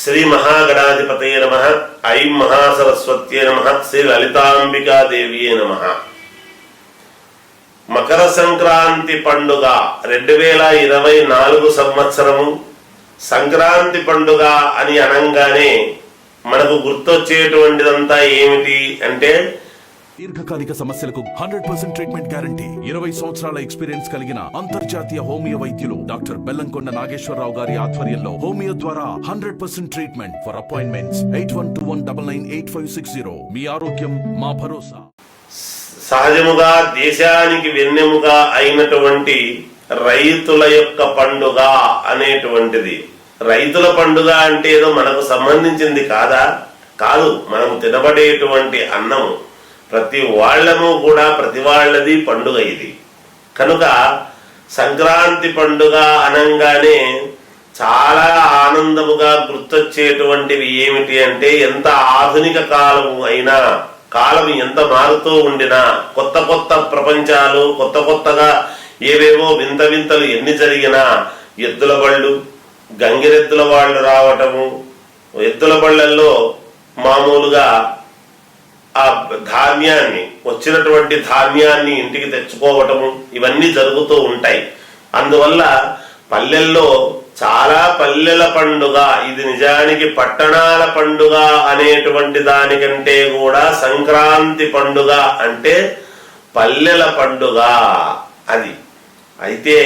శ్రీ మహాగణాధిపతయ నమః. ఐం మహాసరస్వత్యై నమః. శ్రీ లలితాంబికాదేవియే నమః. మకర సంక్రాంతి పండుగ 2024 సంవత్సరము సంక్రాంతి పండుగ అని అనంగానే మనకు గుర్తొచ్చేటువంటిదంతా ఏమిటి అంటే దీర్ఘకాలిక సమస్యలకు 100% ట్రీట్మెంట్ గ్యారంటీ. 20 సంవత్సరాల ఎక్స్పీరియన్స్ కలిగిన అంతర్జాతీయ హోమియో వైద్యులు డాక్టర్ బెల్లంకొండ నాగేశ్వరరావు గారి ఆధ్వర్యంలో హోమియో ద్వారా 100% ట్రీట్మెంట్. For appointments 8121998560. మీ ఆరోగ్యం మా భరోసా. సహజముగా దేశానికి వెన్నెముగా అయినటువంటి రైతుల యొక్క పండుగ అనేటువంటిది. రైతుల పండుగ అంటే ఏదో మనకు సంబంధించింది కాదు. మనము తినబడేటువంటి అన్నము ప్రతి వాళ్ళము కూడా ప్రతి వాళ్ళది పండుగ ఇది. కనుక సంక్రాంతి పండుగ అనంగానే చాలా ఆనందముగా గుర్తొచ్చేటువంటివి ఏమిటి అంటే ఎంత ఆధునిక కాలము అయినా, కాలం ఎంత మారుతూ ఉండినా, కొత్త కొత్త ప్రపంచాలు కొత్తగా ఏవేవో వింత వింతలు ఎన్ని జరిగినా ఎద్దుల బళ్ళు, గంగిరెద్దుల వాళ్ళు రావటము, ఎద్దుల బళ్ళల్లో మామూలుగా ఆ ధాన్యాన్ని వచ్చినటువంటి ధాన్యాన్ని ఇంటికి తెచ్చుకోవటము ఇవన్నీ జరుగుతూ ఉంటాయి. అందువల్ల పల్లెల్లో చాలా పల్లెల పండుగ ఇది. నిజానికి పట్టణాల పండుగ అనేటువంటి దానికంటే కూడా సంక్రాంతి పండుగ అంటే పల్లెల పండుగ అది. అయితే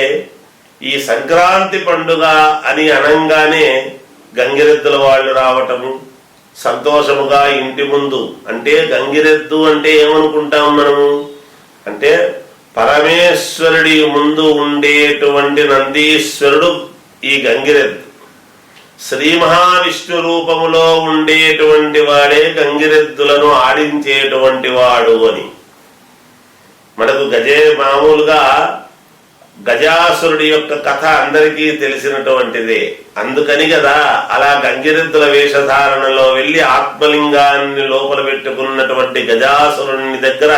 ఈ సంక్రాంతి పండుగ అని అనంగానే గంగిరెద్దుల వాళ్ళు రావటము, సంతోషముగా ఇంటి ముందు, అంటే గంగిరెద్దు అంటే ఏమనుకుంటాం మనము అంటే పరమేశ్వరుడి ముందు ఉండేటువంటి నందీశ్వరుడు ఈ గంగిరెద్దు. శ్రీ మహావిష్ణు రూపములో ఉండేటువంటి వాడే గంగిరెద్దులను ఆడించేటువంటి వాడు అని మనకు మామూలుగా గజాసురుడి యొక్క కథ అందరికీ తెలిసినటువంటిదే. అందుకని కదా అలా గంగిరెద్దుల వేషధారణలో వెళ్లి ఆత్మలింగాన్ని లోపల పెట్టుకున్నటువంటి గజాసురుని దగ్గర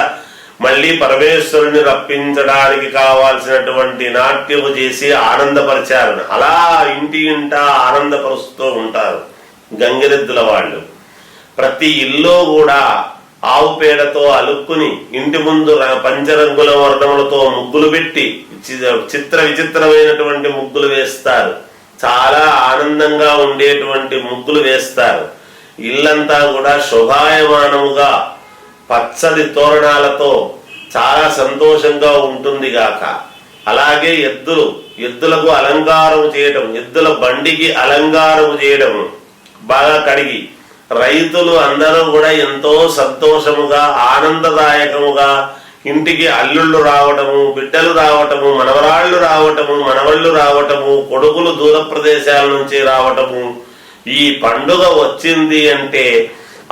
మళ్ళీ పరమేశ్వరుని రప్పించడానికి కావాల్సినటువంటి నాట్యము చేసి ఆనందపరిచారు. అలా ఇంట ఆనందపరుస్తూ ఉంటారు గంగిరెద్దుల వాళ్ళు. ప్రతి ఇల్లు కూడా ఆవు పేడతో అలుక్కుని ఇంటి ముందు పంచరంగుల వర్ణములతో ముగ్గులు పెట్టి చిత్ర విచిత్రమైనటువంటి ముగ్గులు వేస్తారు. చాలా ఆనందంగా ఉండేటువంటి ముగ్గులు వేస్తారు. ఇల్లంతా కూడా శోభాయమానముగా పచ్చడి తోరణాలతో చాలా సంతోషంగా ఉంటుంది గాక. అలాగే ఎద్దులకు అలంకారం చేయడం, ఎద్దుల బండికి అలంకారం చేయడం బాగా కడిగి రైతులు అందరూ కూడా ఎంతో సంతోషముగా ఆనందదాయకముగా ఇంటికి అల్లుళ్ళు రావటము, బిడ్డలు రావటము, మనవరాళ్లు రావటము, మనవళ్ళు రావటము, కొడుకులు దూర ప్రదేశాల నుంచి రావటము. ఈ పండుగ వచ్చింది అంటే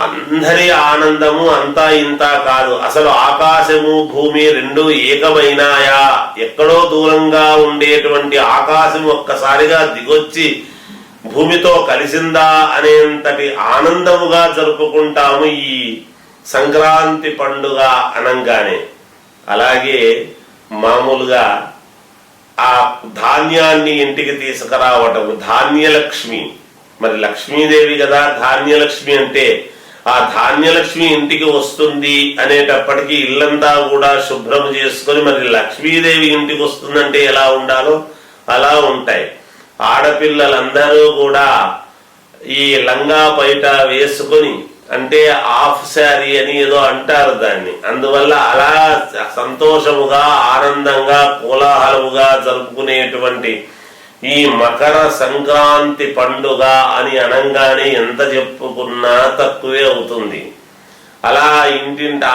అందరి ఆనందము అంతా ఇంత కాదు. అసలు ఆకాశము భూమి రెండు ఏకమైనాయా, ఎక్కడో దూరంగా ఉండేటువంటి ఆకాశం ఒక్కసారిగా దిగొచ్చి భూమితో కలిసిందా అనేంతటి ఆనందముగా జరుపుకుంటాము ఈ సంక్రాంతి పండుగ అనంగానే. అలాగే మామూలుగా ఆ ధాన్యాన్ని ఇంటికి తీసుకురావటం ధాన్యలక్ష్మి. మరి లక్ష్మీదేవి కదా ధాన్యలక్ష్మి అంటే. ఆ ధాన్యలక్ష్మి ఇంటికి వస్తుంది అనేటప్పటికీ ఇల్లంతా కూడా శుభ్రం చేసుకొని మరి లక్ష్మీదేవి ఇంటికి వస్తుందంటే ఎలా ఉండాలో అలా ఉంటాయి. ఆడపిల్లలందరూ కూడా ఈ లంగా పైట వేసుకొని, అంటే హాఫ్ శారీ అని ఏదో అంటారు దాన్ని. అందువల్ల అలా సంతోషముగా ఆనందంగా కోలాహలముగా జరుపుకునేటువంటి ఈ మకర సంక్రాంతి పండుగ అని అనంగానే ఎంత చెప్పుకున్నా తక్కువే అవుతుంది. అలా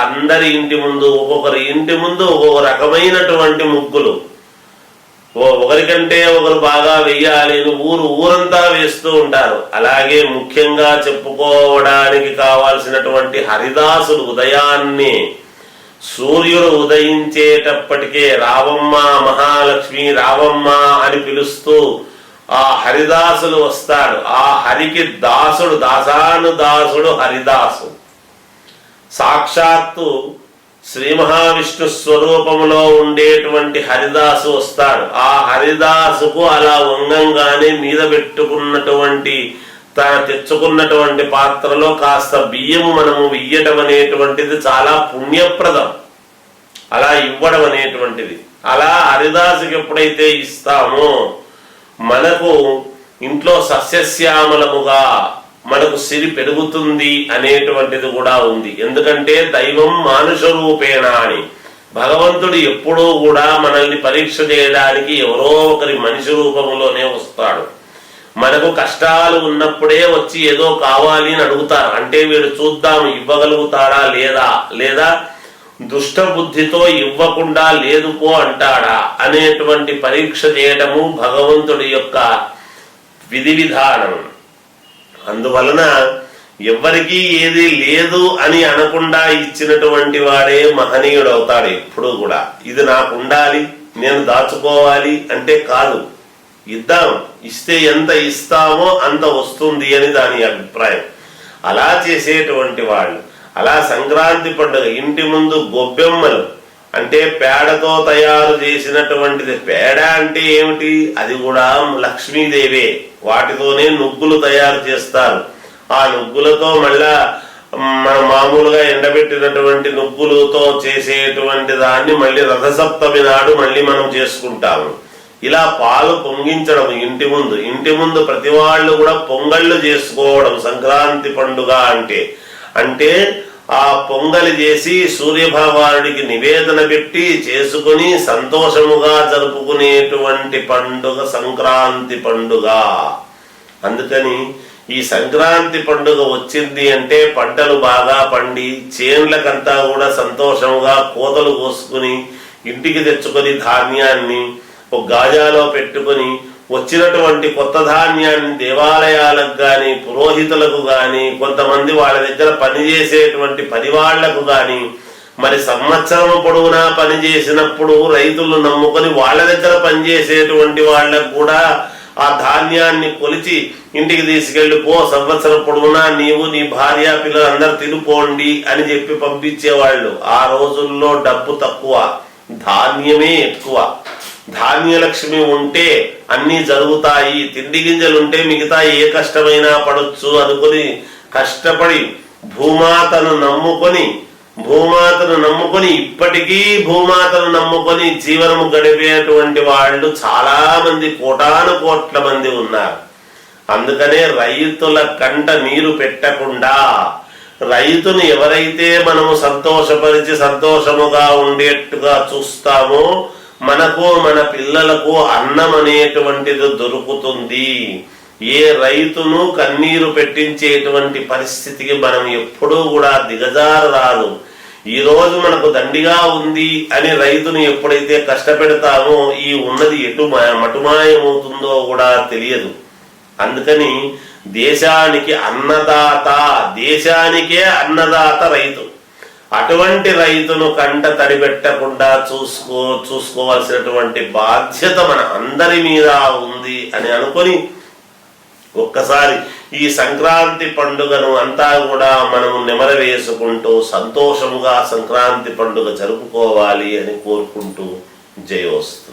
అందరి ఇంటి ముందు ఒక్కొక్కరి ఇంటి ముందు ఒక్కొక్క రకమైనటువంటి ముగ్గులు, ఒకరికంటే ఒకరు బాగా వెయ్యాలి ఊరంతా వేస్తూ ఉంటారు. అలాగే ముఖ్యంగా చెప్పుకోవడానికి కావాల్సినటువంటి హరిదాసులు ఉదయాన్నే సూర్యుడు ఉదయించేటప్పటికే రావమ్మ మహాలక్ష్మి రావమ్మ అని పిలుస్తూ ఆ హరిదాసులు వస్తాడు. ఆ హరికి దాసుడు, దాసానుదాసుడు హరిదాసు. సాక్షాత్తు శ్రీ మహావిష్ణు స్వరూపములో ఉండేటువంటి హరిదాసు వస్తాడు. ఆ హరిదాసుకు అలా వంగంగానే మీద పెట్టుకున్నటువంటి తన తెచ్చుకున్నటువంటి పాత్రలో కాస్త బియ్యము మనము వెయ్యటం అనేటువంటిది చాలా పుణ్యప్రదం. అలా ఇవ్వడం అనేటువంటిది, అలా హరిదాసుకి ఎప్పుడైతే ఇస్తామో మనకు ఇంట్లో సస్యశ్యామలముగా మనకు సిరి పెరుగుతుంది అనేటువంటిది కూడా ఉంది. ఎందుకంటే దైవం మానుష రూపేణ అని, భగవంతుడు ఎప్పుడూ కూడా మనల్ని పరీక్ష చేయడానికి ఎవరో ఒకరి మనిషి రూపంలోనే వస్తాడు. మనకు కష్టాలు ఉన్నప్పుడే వచ్చి ఏదో కావాలి అని అడుగుతారు. అంటే వీడు చూద్దాం ఇవ్వగలుగుతాడా లేదా దుష్ట బుద్ధితో ఇవ్వకుండా లేదు పో అంటాడా అనేటువంటి పరీక్ష చేయటము భగవంతుడి యొక్క విధి విధానం. అందువలన ఎవ్వరికీ ఏది లేదు అని అనకుండా ఇచ్చినటువంటి వాడే మహనీయుడు అవుతాడు ఎప్పుడూ కూడా. ఇది నాకు ఉండాలి, నేను దాచుకోవాలి అంటే కాదు, ఇద్దాం, ఇస్తే ఎంత ఇస్తామో అంత వస్తుంది అని దాని అభిప్రాయం. అలా చేసేటువంటి వాళ్ళు. అలా సంక్రాంతి పండుగ ఇంటి ముందు గొబ్బెమ్మలు అంటే పేడతో తయారు చేసినటువంటిది. పేడ అంటే ఏమిటి? అది కూడా లక్ష్మీదేవే. వాటితోనే నుగ్గులు తయారు చేస్తారు. ఆ నుగ్గులతో మళ్ళా మనం మామూలుగా ఎండబెట్టినటువంటి నుగ్గులతో చేసేటువంటి దాన్ని మళ్ళీ రథసప్తమి నాడు మళ్ళీ మనం చేసుకుంటాము. ఇలా పాలు పొంగించడం ఇంటి ముందు ప్రతి వాళ్ళు కూడా పొంగళ్ళు చేసుకోవడం సంక్రాంతి పండుగ అంటే ఆ పొంగలి చేసి సూర్యభగవానుడికి నివేదన పెట్టి చేసుకుని సంతోషముగా జరుపుకునేటువంటి పండుగ సంక్రాంతి పండుగ. అందుకని ఈ సంక్రాంతి పండుగ వచ్చింది అంటే పంటలు బాగా పండి చేన్లకంతా కూడా సంతోషముగా కోతలు కోసుకుని ఇంటికి తెచ్చుకొని ధాన్యాన్ని ఒక గాజాలో పెట్టుకుని వచ్చినటువంటి కొత్త ధాన్యాన్ని దేవాలయాలకు గాని పురోహితులకు గాని కొంతమంది వాళ్ళ దగ్గర పనిచేసేటువంటి పనివాళ్లకు గాని మరి సంవత్సరం పొడవునా పనిచేసినప్పుడు రైతులు నమ్ముకొని వాళ్ళ దగ్గర పనిచేసేటువంటి వాళ్ళకు కూడా ఆ ధాన్యాన్ని కొలిచి ఇంటికి తీసుకెళ్లి పో, సంవత్సరం పొడవునా నీవు నీ భార్య పిల్లలు అందరు తినిపోండి అని చెప్పి పంపించేవాళ్ళు. ఆ రోజుల్లో డబ్బు తక్కువ, ధాన్యమే ఎక్కువ. ధాన్యలక్ష్మి ఉంటే అన్ని జరుగుతాయి, తిండి గింజలు ఉంటే మిగతా ఏ కష్టమైనా పడొచ్చు అనుకుని కష్టపడి భూమాతను నమ్ముకొని ఇప్పటికీ భూమాతను నమ్ముకొని జీవనము గడిపేటువంటి వాళ్ళు చాలా మంది, కోటాను కోట్ల మంది ఉన్నారు. అందుకనే రైతుల కంట నీరు పెట్టకుండా రైతుని ఎవరైతే మనము సంతోషపరిచి సంతోషముగా ఉండేట్టుగా చూస్తామో మనకు మన పిల్లలకు అన్నం అనేటువంటిది దొరుకుతుంది. ఏ రైతును కన్నీరు పెట్టించేటువంటి పరిస్థితికి మనం ఎప్పుడూ కూడా దిగజారరాదు. ఈ రోజు మనకు దండిగా ఉంది అని రైతుని ఎప్పుడైతే కష్టపెడతామో ఈ ఉన్నది ఎటు మటుమాయమవుతుందో కూడా తెలియదు. అందుకని దేశానికే అన్నదాత రైతు. అటువంటి రైతును కంట తడిపెట్టకుండా చూసుకోవాల్సినటువంటి బాధ్యత మన అందరి మీద ఉంది అని అనుకొని ఒక్కసారి ఈ సంక్రాంతి పండుగను అంతా కూడా మనము నెమరు వేసుకుంటూ సంతోషముగా సంక్రాంతి పండుగ జరుపుకోవాలి అని కోరుకుంటూ జయోస్తు.